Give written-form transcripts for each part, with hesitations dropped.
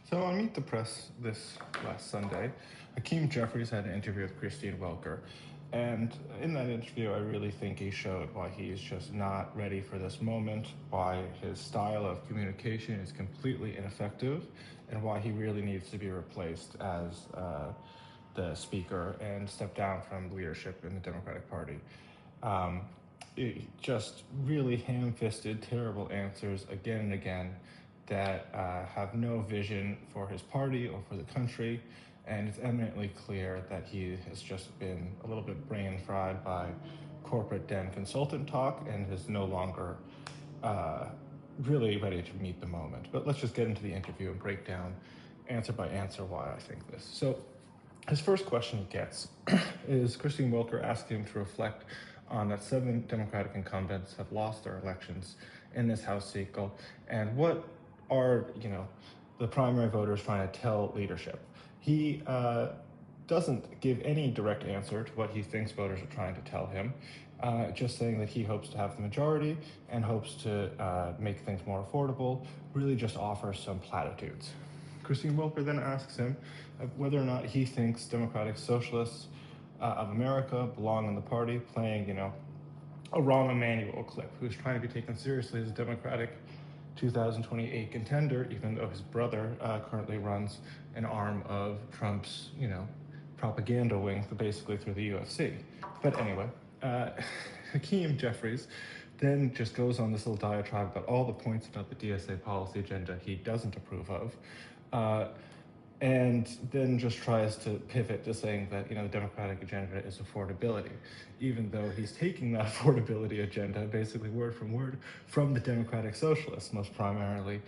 So on Meet the Press this last Sunday, Hakeem Jeffries had an interview with Christine Welker. And in that interview, I really think he showed why he's just not ready for this moment, why his style of communication is completely ineffective, and why he really needs to be replaced as the speaker and step down from leadership in the Democratic Party. Um, just really ham-fisted, terrible answers again and again that have no vision for his party or for the country, and it's eminently clear that he has just been a little bit brain fried by corporate den consultant talk and is no longer uh, really ready to meet the moment. But let's just get into the interview and break down answer by answer why I think this. So his first question he gets is Christine Welker asking him to reflect on that 7 Democratic incumbents have lost their elections in this House cycle, and what are the primary voters trying to tell leadership. He doesn't give any direct answer to what he thinks voters are trying to tell him, just saying that he hopes to have the majority and hopes to make things more affordable, really just offers some platitudes. Christine Wilker then asks him whether or not he thinks Democratic Socialists of America belong in the party, playing, a Rahm Emanuel clip, who's trying to be taken seriously as a Democratic 2028 contender, even though his brother currently runs an arm of Trump's, propaganda wing, basically through the UFC. But anyway, Hakeem Jeffries then just goes on this little diatribe about all the points about the DSA policy agenda he doesn't approve of. And then just tries to pivot to saying that the Democratic agenda is affordability, even though he's taking that affordability agenda basically word from the Democratic Socialists, most primarily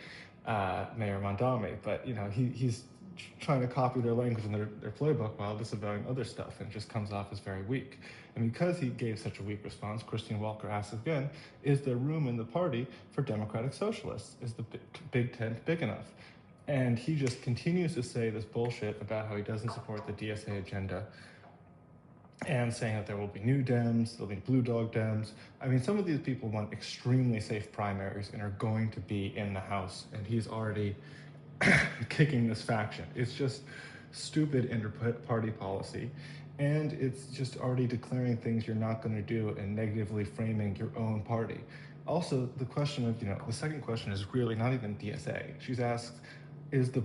Mayor Mondami. But he's trying to copy their language and their playbook while disavowing other stuff, and it just comes off as very weak. And because he gave such a weak response, Christine Welker asks again, is there room in the party for Democratic Socialists? Is the big tent big enough? And he just continues to say this bullshit about how he doesn't support the DSA agenda and saying that there will be new Dems, there'll be blue dog Dems. I mean, some of these people want extremely safe primaries and are going to be in the House, and he's already kicking this faction. It's just stupid inter-party policy, and it's just already declaring things you're not going to do and negatively framing your own party. Also, the question of, the second question is really not even DSA. She's asked, is the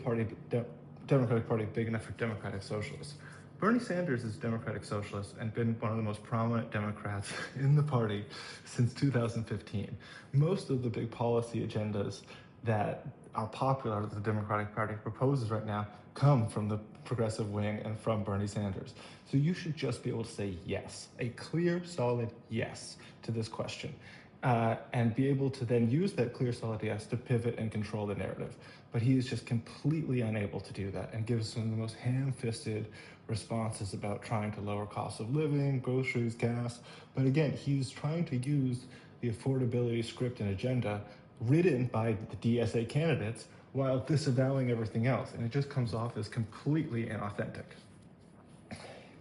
Democratic Party big enough for Democratic Socialists? Bernie Sanders is Democratic Socialist and been one of the most prominent Democrats in the party since 2015. Most of the big policy agendas that are popular that the Democratic Party proposes right now come from the progressive wing and from Bernie Sanders. So you should just be able to say yes, a clear, solid yes to this question. And be able to then use that clear, solid yes to pivot and control the narrative. But he is just completely unable to do that and gives some of the most ham-fisted responses about trying to lower costs of living, groceries, gas. But again, he's trying to use the affordability script and agenda written by the DSA candidates while disavowing everything else. And it just comes off as completely inauthentic.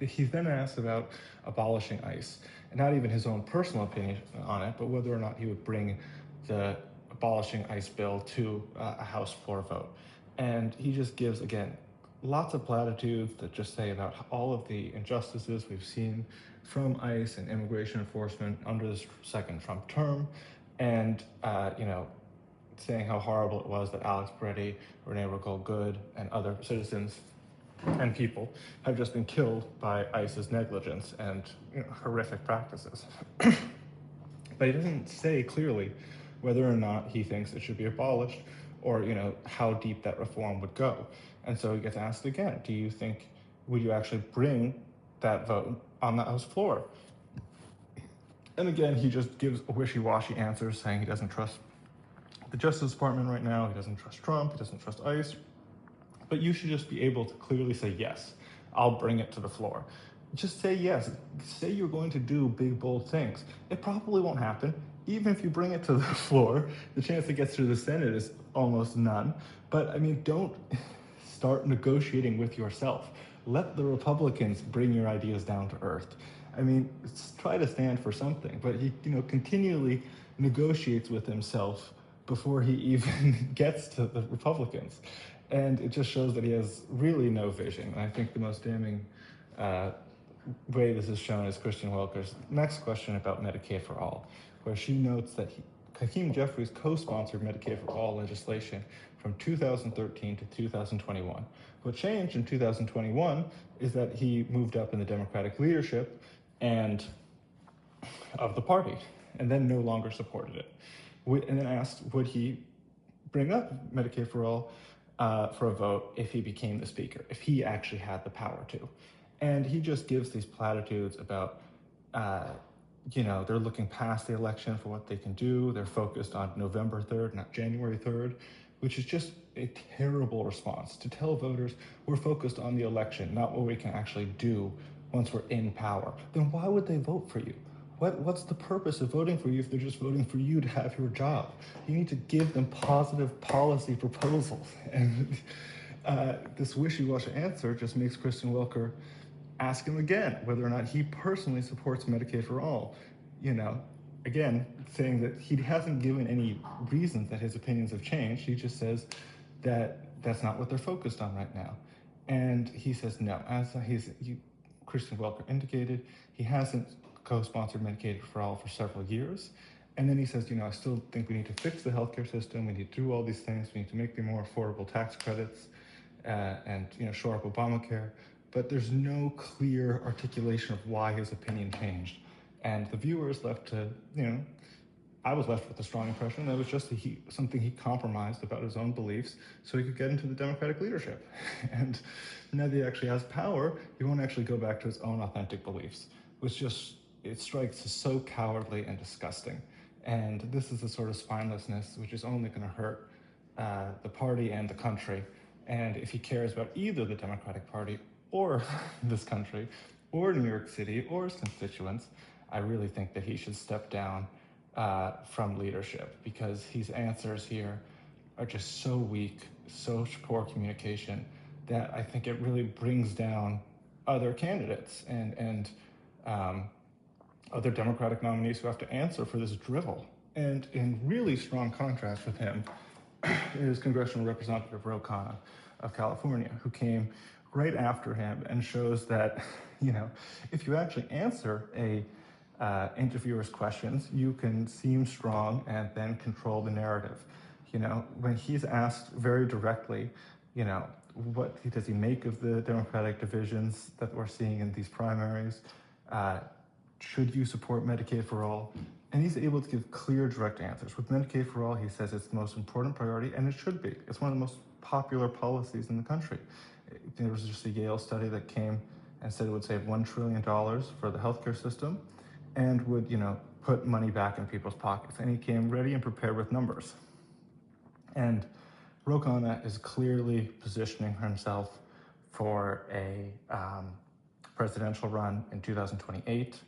He's then asked about abolishing ICE, and not even his own personal opinion on it, but whether or not he would bring the abolishing ICE bill to a House floor vote. And he just gives, again, lots of platitudes that just say about all of the injustices we've seen from ICE and immigration enforcement under this second Trump term, and saying how horrible it was that Alex Peretti, Rene Gold-Good, and other citizens and people have just been killed by ICE's negligence and horrific practices. But he doesn't say clearly whether or not he thinks it should be abolished or how deep that reform would go. And so he gets asked again, would you actually bring that vote on the House floor? And again, he just gives a wishy-washy answer saying he doesn't trust the Justice Department right now, he doesn't trust Trump, he doesn't trust ICE. But you should just be able to clearly say, yes, I'll bring it to the floor. Just say yes. Say you're going to do big, bold things. It probably won't happen. Even if you bring it to the floor, the chance it gets through the Senate is almost none. But I mean, don't start negotiating with yourself. Let the Republicans bring your ideas down to earth. I mean, try to stand for something. But he, continually negotiates with himself before he even gets to the Republicans. And it just shows that he has really no vision. And I think the most damning way this is shown is Christian Welker's next question about Medicaid for All, where she notes that Hakeem Jeffries co-sponsored Medicaid for All legislation from 2013 to 2021. What changed in 2021 is that he moved up in the Democratic leadership and of the party, and then no longer supported it. And then asked, would he bring up Medicaid for All for a vote if he became the speaker, if he actually had the power to. And he just gives these platitudes about, they're looking past the election for what they can do. They're focused on November 3rd, not January 3rd, which is just a terrible response to tell voters we're focused on the election, not what we can actually do once we're in power. Then why would they vote for you? What's the purpose of voting for you if they're just voting for you to have your job? You need to give them positive policy proposals. And this wishy-washy answer just makes Kristen Welker ask him again whether or not he personally supports Medicaid for All. Again, saying that he hasn't given any reasons that his opinions have changed. He just says that that's not what they're focused on right now. And he says no. As Kristen Welker indicated, he hasn't co-sponsored Medicaid for All for several years. And then he says, I still think we need to fix the healthcare system. We need to do all these things. We need to make the more affordable tax credits and shore up Obamacare. But there's no clear articulation of why his opinion changed. And the viewer is left to, I was left with a strong impression that it was just something he compromised about his own beliefs so he could get into the Democratic leadership. And now that he actually has power, he won't actually go back to his own authentic beliefs, which it strikes as so cowardly and disgusting. And this is the sort of spinelessness which is only going to hurt the party and the country. And if he cares about either the Democratic Party or this country or New York City or his constituents, I really think that he should step down from leadership, because his answers here are just so weak, so poor communication, that I think it really brings down other candidates and other Democratic nominees who have to answer for this drivel. And in really strong contrast with him is Congressional Representative Ro Khanna of California, who came right after him and shows that, if you actually answer a interviewer's questions, you can seem strong and then control the narrative. When he's asked very directly, what does he make of the Democratic divisions that we're seeing in these primaries? Should you support Medicaid for All? And he's able to give clear, direct answers. With Medicaid for All, he says it's the most important priority, and it should be. It's one of the most popular policies in the country. There was just a Yale study that came and said it would save $1 trillion for the healthcare system and would, put money back in people's pockets. And he came ready and prepared with numbers. And Ro Khanna is clearly positioning himself for a presidential run in 2028.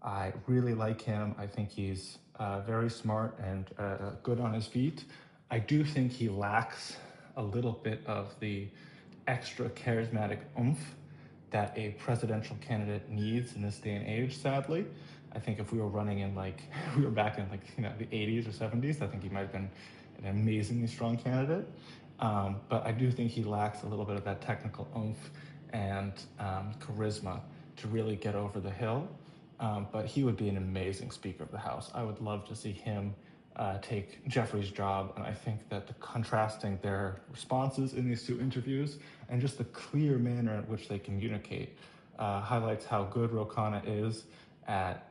I really like him. I think he's very smart and good on his feet. I do think he lacks a little bit of the extra charismatic oomph that a presidential candidate needs in this day and age, sadly. I think if we were running in we were back in the 80s or 70s, I think he might have been an amazingly strong candidate. But I do think he lacks a little bit of that technical oomph and charisma to really get over the hill. But he would be an amazing Speaker of the House. I would love to see him take Jeffries' job. And I think that contrasting their responses in these two interviews and just the clear manner in which they communicate highlights how good Ro Khanna is at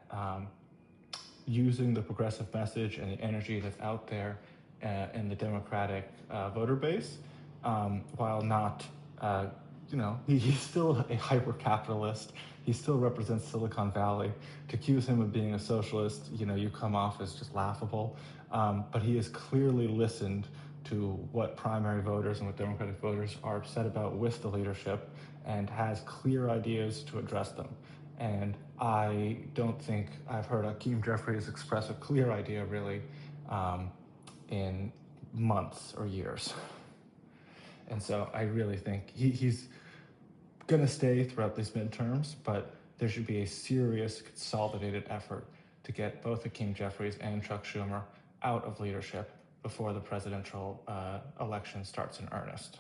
using the progressive message and the energy that's out there in the Democratic voter base, while not, he's still a hyper-capitalist. He still represents Silicon Valley. To accuse him of being a socialist, you come off as just laughable. But he has clearly listened to what primary voters and what Democratic voters are upset about with the leadership and has clear ideas to address them. And I don't think I've heard Hakeem Jeffries express a clear idea really in months or years. And so I really think he's going to stay throughout these midterms, but there should be a serious consolidated effort to get both Hakeem Jeffries and Chuck Schumer out of leadership before the presidential election starts in earnest.